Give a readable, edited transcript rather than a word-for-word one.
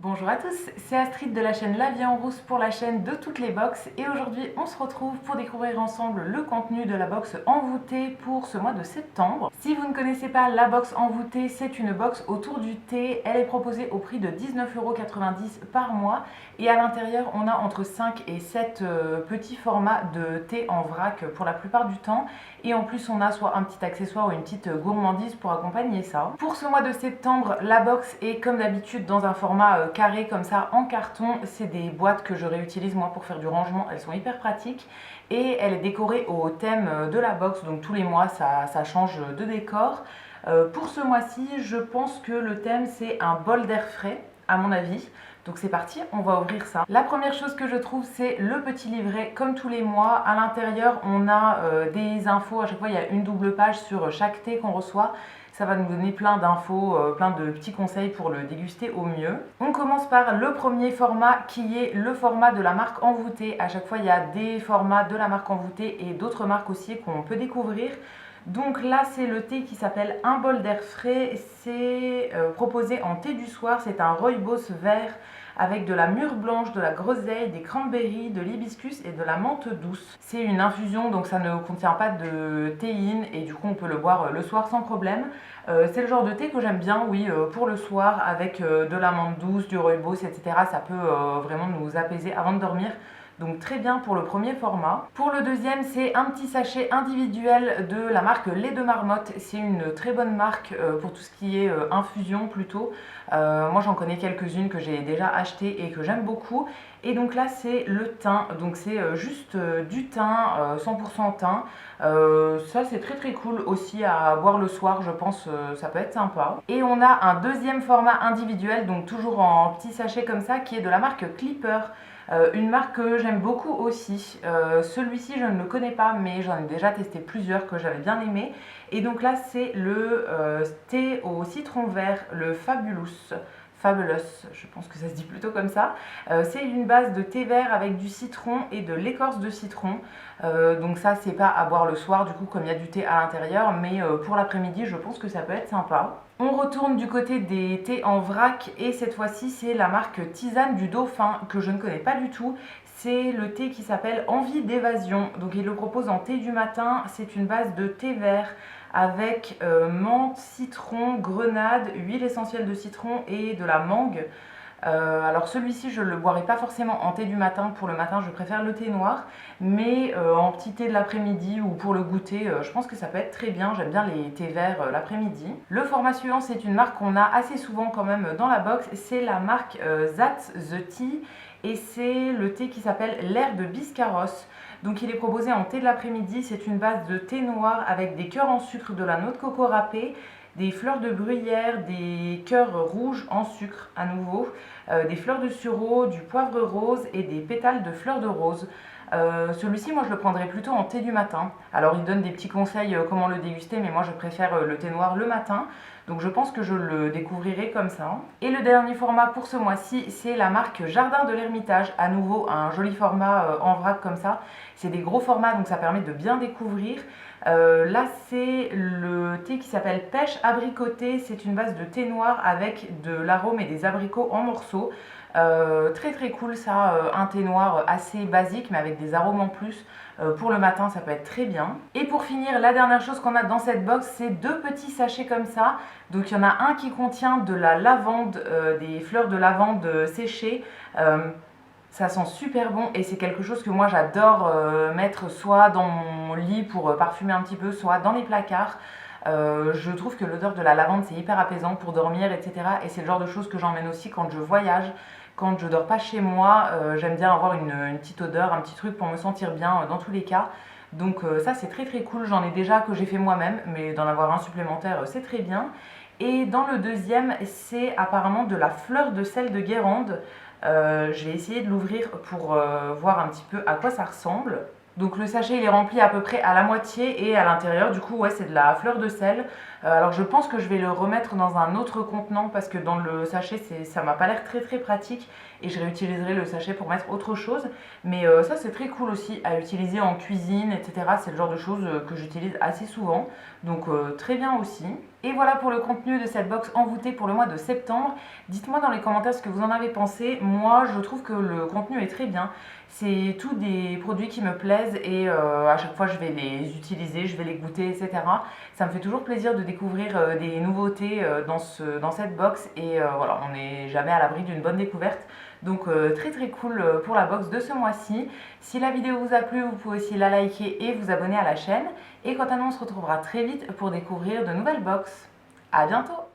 Bonjour à tous, c'est Astrid de la chaîne La Vie en Rousse pour la chaîne de toutes les box et aujourd'hui on se retrouve pour découvrir ensemble le contenu de la box envoûtée pour ce mois de septembre. Si vous ne connaissez pas la box envoûtée, c'est une box autour du thé, elle est proposée au prix de 19,90 € par mois et à l'intérieur on a entre 5 et 7 petits formats de thé en vrac pour la plupart du temps et en plus on a soit un petit accessoire ou une petite gourmandise pour accompagner ça. Pour ce mois de septembre, la box est comme d'habitude dans un format carré comme ça en carton. C'est des boîtes que je réutilise moi pour faire du rangement, elles sont hyper pratiques et elle est décorée au thème de la box, donc tous les mois ça change de décor. Pour ce mois-ci, je pense que le thème c'est un bol d'air frais à mon avis. Donc c'est parti, on va ouvrir ça. La première chose que je trouve, c'est le petit livret comme tous les mois. À l'intérieur, on a des infos. À chaque fois, il y a une double page sur chaque thé qu'on reçoit. Ça va nous donner plein d'infos, plein de petits conseils pour le déguster au mieux. On commence par le premier format qui est le format de la marque Envoûtée. À chaque fois, il y a des formats de la marque Envoûtée et d'autres marques aussi qu'on peut découvrir. Donc là, c'est le thé qui s'appelle Un bol d'air frais. C'est proposé en thé du soir. C'est un rooibos vert avec de la mûre blanche, de la groseille, des cranberries, de l'hibiscus et de la menthe douce. C'est une infusion, donc ça ne contient pas de théine et du coup on peut le boire le soir sans problème. C'est le genre de thé que j'aime bien, oui, pour le soir avec de la menthe douce, du rooibos, etc. Ça peut vraiment nous apaiser avant de dormir. Donc très bien pour le premier format. Pour le deuxième, c'est un petit sachet individuel de la marque Lait de Marmotte. C'est une très bonne marque pour tout ce qui est infusion plutôt. Moi j'en connais quelques-unes que j'ai déjà achetées et que j'aime beaucoup. Et donc là c'est le thym, donc c'est juste du thym, 100% thym. Ça c'est très très cool aussi à boire le soir, je pense ça peut être sympa. Et on a un deuxième format individuel, donc toujours en petit sachet comme ça, qui est de la marque Clipper. Une marque que j'aime beaucoup aussi. Celui-ci je ne le connais pas mais j'en ai déjà testé plusieurs que j'avais bien aimé. Et donc là c'est le thé au citron vert, le Fabulous, je pense que ça se dit plutôt comme ça. C'est une base de thé vert avec du citron et de l'écorce de citron. Donc ça c'est pas à boire le soir du coup comme il y a du thé à l'intérieur, mais pour l'après-midi je pense que ça peut être sympa. On retourne du côté des thés en vrac et cette fois-ci c'est la marque Tisane du Dauphin que je ne connais pas du tout. C'est le thé qui s'appelle Envie d'évasion, donc il le propose en thé du matin. C'est une base de thé vert avec menthe, citron, grenade, huile essentielle de citron et de la mangue. Alors celui-ci je ne le boirai pas forcément en thé du matin, pour le matin je préfère le thé noir, mais en petit thé de l'après-midi ou pour le goûter, je pense que ça peut être très bien, j'aime bien les thés verts l'après-midi. Le format suivant c'est une marque qu'on a assez souvent quand même dans la box, c'est la marque That's the Tea et c'est le thé qui s'appelle l'herbe biscarrosse. Donc il est proposé en thé de l'après-midi, c'est une base de thé noir avec des cœurs en sucre, de la noix de coco râpée, des fleurs de bruyère, des cœurs rouges en sucre à nouveau, des fleurs de sureau, du poivre rose et des pétales de fleurs de rose. Celui-ci, moi je le prendrais plutôt en thé du matin. Alors il donne des petits conseils comment le déguster, mais moi je préfère le thé noir le matin. Donc je pense que je le découvrirai comme ça. Et le dernier format pour ce mois-ci, c'est la marque Jardin de l'Ermitage. À nouveau, un joli format en vrac comme ça. C'est des gros formats, donc ça permet de bien découvrir. Là, c'est le thé qui s'appelle Pêche abricoté. C'est une base de thé noir avec de l'arôme et des abricots en morceaux. Très très cool ça, un thé noir assez basique mais avec des arômes en plus. Pour le matin ça peut être très bien. Et pour finir, la dernière chose qu'on a dans cette box, c'est deux petits sachets comme ça. Donc il y en a un qui contient de la lavande, des fleurs de lavande séchées. Ça sent super bon et c'est quelque chose que moi j'adore mettre soit dans mon lit pour parfumer un petit peu, soit dans les placards. Je trouve que l'odeur de la lavande c'est hyper apaisant pour dormir, etc. Et c'est le genre de choses que j'emmène aussi quand je voyage. Quand je dors pas chez moi, j'aime bien avoir une petite odeur, un petit truc pour me sentir bien dans tous les cas. Donc ça c'est très très cool, j'en ai déjà que j'ai fait moi-même, mais d'en avoir un supplémentaire c'est très bien. Et dans le deuxième, c'est apparemment de la fleur de sel de Guérande. Je vais essayer de l'ouvrir pour voir un petit peu à quoi ça ressemble. Donc le sachet il est rempli à peu près à la moitié et à l'intérieur du coup ouais c'est de la fleur de sel. Alors je pense que je vais le remettre dans un autre contenant parce que dans le sachet ça m'a pas l'air très très pratique et je réutiliserai le sachet pour mettre autre chose. Mais ça c'est très cool aussi à utiliser en cuisine, etc. C'est le genre de choses que j'utilise assez souvent. donc très bien aussi. Et voilà pour le contenu de cette box envoûtée pour le mois de septembre. Dites-moi dans les commentaires ce que vous en avez pensé. Moi, je trouve que le contenu est très bien. C'est tous des produits qui me plaisent et à chaque fois je vais les utiliser, je vais les goûter, etc. Ça me fait toujours plaisir de découvrir des nouveautés dans cette box et voilà, on n'est jamais à l'abri d'une bonne découverte. Donc très très cool pour la box de ce mois-ci. Si la vidéo vous a plu, vous pouvez aussi la liker et vous abonner à la chaîne. Et quant à nous, on se retrouvera très vite pour découvrir de nouvelles box. À bientôt!